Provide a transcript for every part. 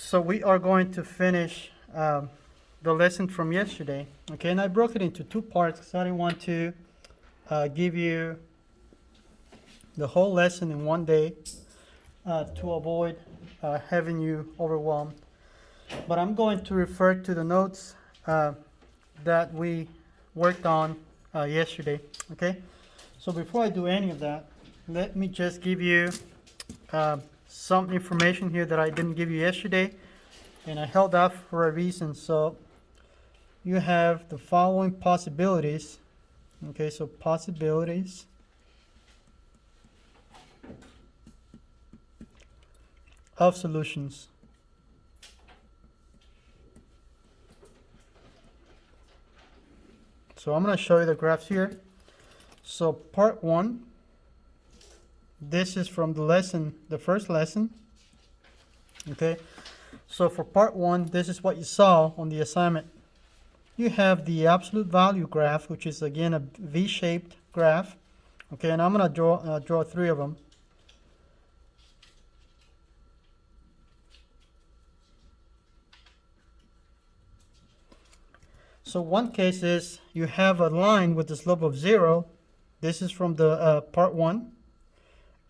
So we are going to finish the lesson from yesterday. Okay, and I broke it into two parts because I didn't want to give you the whole lesson in one day to avoid having you overwhelmed. But I'm going to refer to the notes that we worked on yesterday. Okay, so before I do any of that, let me just give you some information here that I didn't give you yesterday, and I held off for a reason. So you have the following possibilities. Okay, so possibilities of solutions. So I'm going to show you the graphs here. So part one, this is from the lesson, the first lesson. Okay, so for part one, this is what you saw on the assignment. You have the absolute value graph, which is again a V-shaped graph. Okay, and I'm going to draw three of them. So one case is you have a line with the slope of 0. This is from the part 1.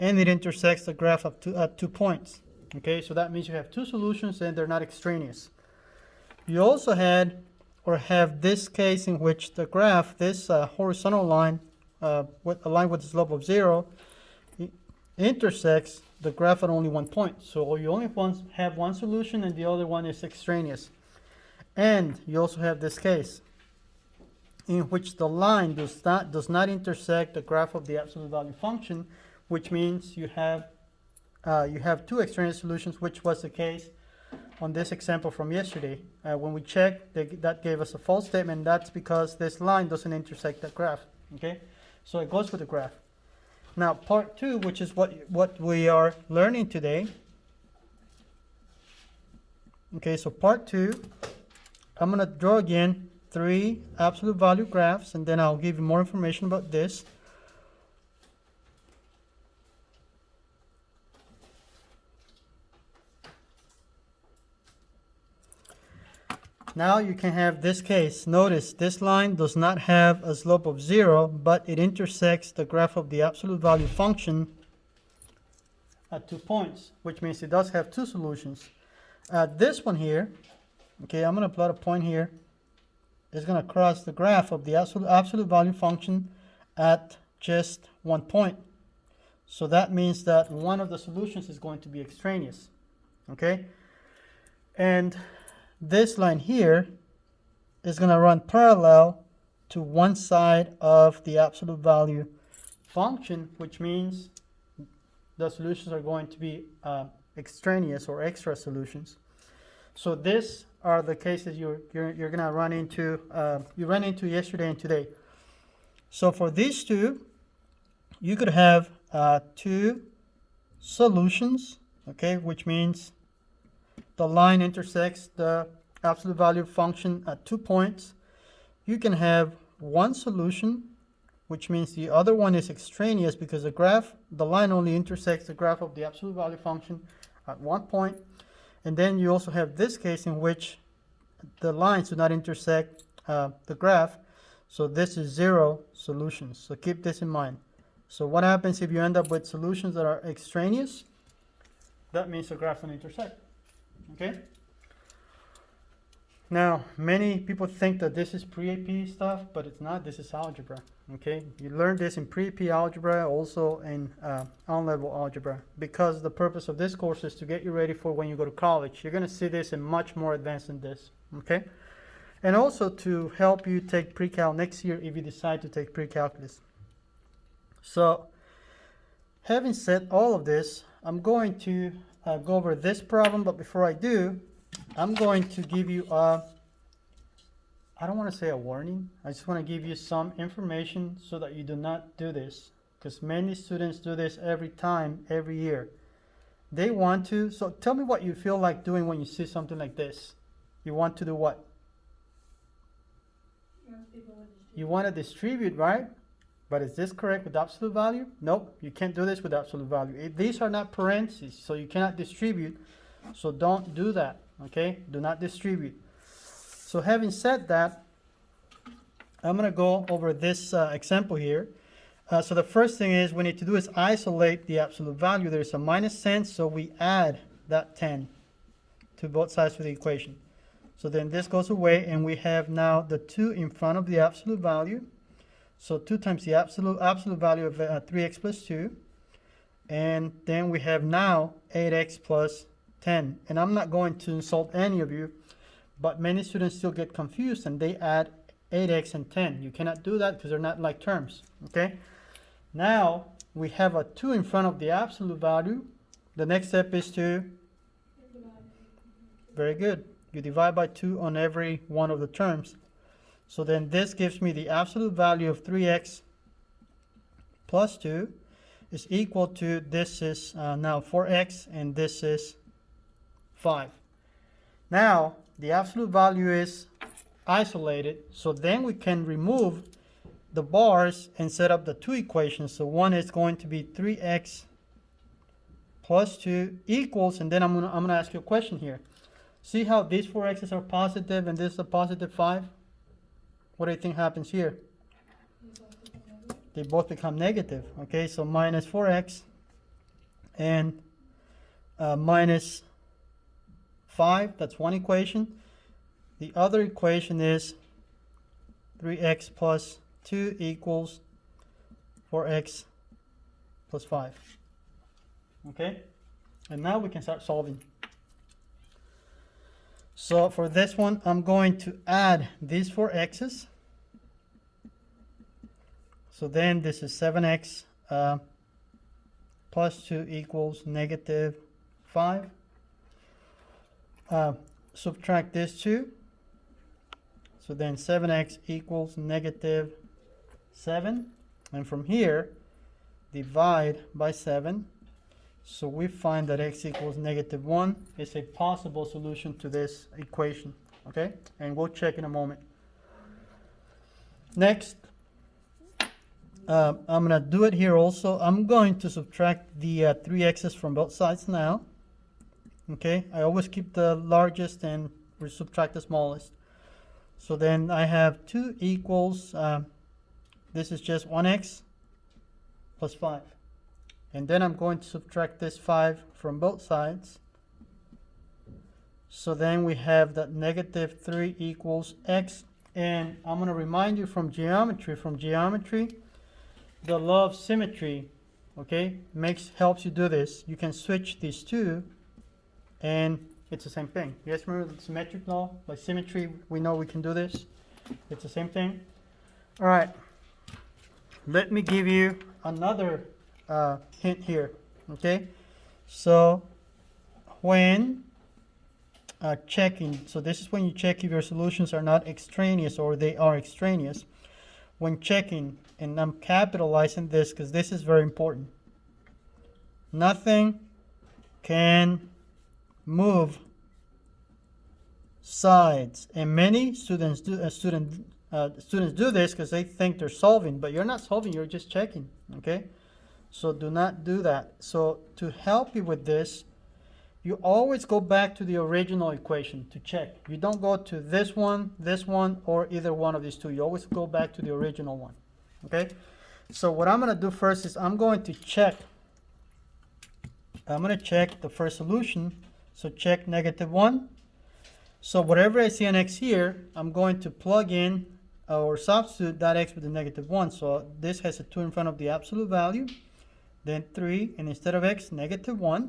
And it intersects the graph at 2 points. Okay, so that means you have two solutions and they're not extraneous. You also had or have this case in which the graph, this horizontal line, with a line with the slope of 0, intersects the graph at only 1 point. So you only have one solution and the other one is extraneous. And you also have this case in which the line does not intersect the graph of the absolute value function, which means you have two extraneous solutions, which was the case on this example from yesterday. When we checked, that gave us a false statement. That's because this line doesn't intersect that graph. Okay, so it goes with the graph. Now part two, which is what we are learning today. Okay, so part two, I'm going to draw again three absolute value graphs, and then I'll give you more information about this. Now you can have this case. Notice this line does not have a slope of 0, but it intersects the graph of the absolute value function at 2 points, which means it does have two solutions. This one here, okay, I'm going to plot a point here. It's going to cross the graph of the absolute value function at just 1 point. So that means that one of the solutions is going to be extraneous. Okay? And this line here is going to run parallel to one side of the absolute value function, which means the solutions are going to be extraneous or extra solutions. So these are the cases you're going to run into. You ran into yesterday and today. So for these two, you could have two solutions, okay, which means the line intersects the absolute value function at 2 points. You can have one solution, which means the other one is extraneous because the line only intersects the graph of the absolute value function at 1 point. And then you also have this case in which the lines do not intersect the graph. So this is 0 solutions. So keep this in mind. So what happens if you end up with solutions that are extraneous? That means the graphs don't intersect. Okay? Now, many people think that this is pre-AP stuff, but it's not. This is algebra. Okay? You learn this in pre-AP algebra, also in on-level algebra, because the purpose of this course is to get you ready for when you go to college. You're going to see this in much more advanced than this. Okay? And also to help you take pre-cal next year if you decide to take pre-calculus. So, having said all of this, I'm going to go over this problem, but before I do, I'm going to give you I don't want to say a warning. I just want to give you some information so that you do not do this, because many students do this every year. They want to, so tell me what you feel like doing when you see something like this. You want to do what? You want to distribute, right? But is this correct with absolute value? Nope, you can't do this with absolute value. These are not parentheses, so you cannot distribute. So don't do that, okay? Do not distribute. So having said that, I'm going to go over this example here. So the first thing is we need to do is isolate the absolute value. There's a minus 10, so we add that 10 to both sides of the equation. So then this goes away, and we have now the 2 in front of the absolute value. So 2 times the absolute value of 3x plus 2. And then we have now 8x plus 10. And I'm not going to insult any of you, but many students still get confused and they add 8x and 10. You cannot do that because they're not like terms, okay? Now we have a 2 in front of the absolute value. The next step is to, very good, you divide by 2 on every one of the terms. So then this gives me the absolute value of 3x plus 2 is equal to, this is now 4x, and this is 5. Now the absolute value is isolated, so then we can remove the bars and set up the 2 equations. So one is going to be 3x plus 2 equals, and then I'm gonna ask you a question here. See how these 4x's are positive and this is a positive 5? What do you think happens here? They both become negative. Okay, so minus 4x and minus 5, that's one equation. The other equation is 3x plus 2 equals 4x plus 5. Okay, and now we can start solving. So for this one, I'm going to add these 4 x's. So then this is 7x plus 2 equals negative 5. Subtract this 2. So then 7x equals negative 7. And from here, divide by 7. So we find that x equals negative 1 is a possible solution to this equation. Okay? And we'll check in a moment. Next, I'm going to do it here also. I'm going to subtract the 3 x's from both sides now. Okay? I always keep the largest and we subtract the smallest. So then I have 2 equals, this is just 1x plus 5. And then I'm going to subtract this 5 from both sides. So then we have that negative 3 equals x. And I'm going to remind you from geometry, the law of symmetry, okay, helps you do this. You can switch these two and it's the same thing. You guys remember the symmetric law? By symmetry, we know we can do this. It's the same thing. All right. Let me give you another hint here, okay? So when checking, so this is when you check if your solutions are not extraneous or they are extraneous. When checking, and I'm capitalizing this because this is very important, nothing can move sides, and many students do this because they think they're solving, but you're not solving, you're just checking, okay? So do not do that. So to help you with this, you always go back to the original equation to check. You don't go to this one, or either one of these two. You always go back to the original one, okay? So what I'm going to do first is I'm going to check the first solution. So check negative 1. So whatever I see an x here, I'm going to plug in or substitute that x with the negative 1. So this has a 2 in front of the absolute value, then 3, and instead of x, negative 1.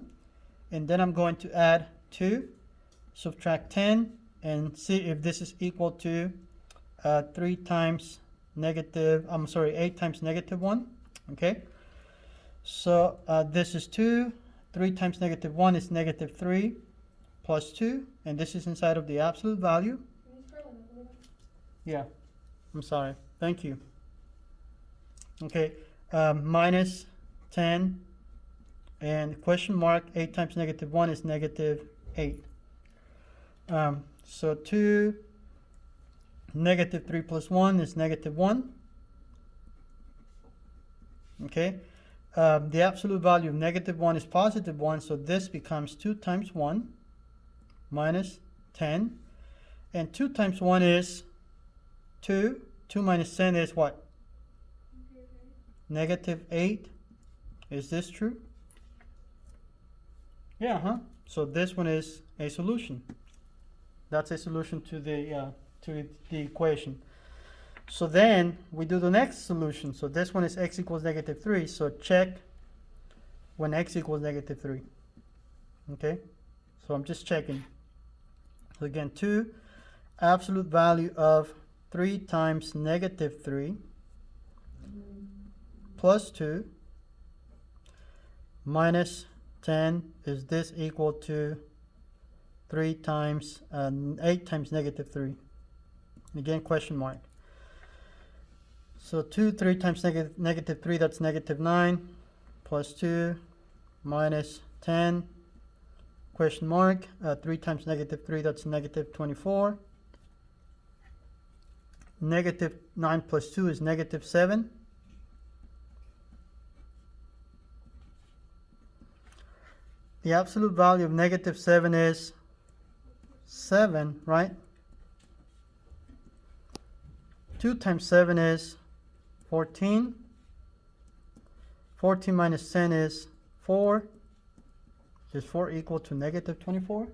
And then I'm going to add 2, subtract 10, and see if this is equal to 8 times negative 1. Okay, so this is 2. 3 times negative 1 is negative 3 plus 2, and this is inside of the absolute value. Yeah, I'm sorry. Thank you. Okay, minus 10 and question mark 8 times negative 1 is negative 8. So 2, negative 3 plus 1 is negative 1. Okay. The absolute value of negative 1 is positive 1, so this becomes 2 times 1. minus 10. And 2 times 1 is 2. 2 minus 10 is what? Negative 8. Is this true? Yeah, huh? So this one is a solution. That's a solution to the equation. So then we do the next solution. So this one is x equals negative 3. So check when x equals negative 3. Okay? So I'm just checking. So again, 2, absolute value of 3 times negative 3 plus 2 minus 10, is this equal to 3 times 8 times negative 3? Again, question mark. So 2, 3 times negative 3, that's negative 9, plus 2 minus 10, question mark. 3 times negative 3, that's negative 24. Negative 9 plus 2 is negative 7. The absolute value of negative 7 is 7, right? 2 times 7 is 14. 14 minus 10 is 4. Is 4 equal to negative 24?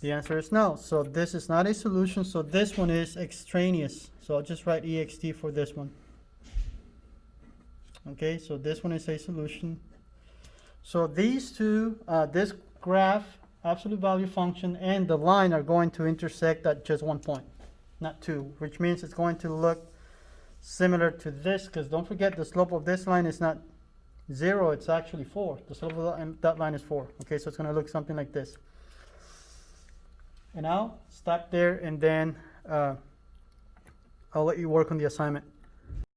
The answer is no. So this is not a solution. So this one is extraneous. So I'll just write EXT for this one. Okay, so this one is a solution. So these two, this graph, absolute value function, and the line are going to intersect at just one point, not two, which means it's going to look similar to this, because don't forget the slope of this line is not 0, it's actually 4. The slope of that line is 4. Okay, so it's going to look something like this. And I'll stop there, and then I'll let you work on the assignment.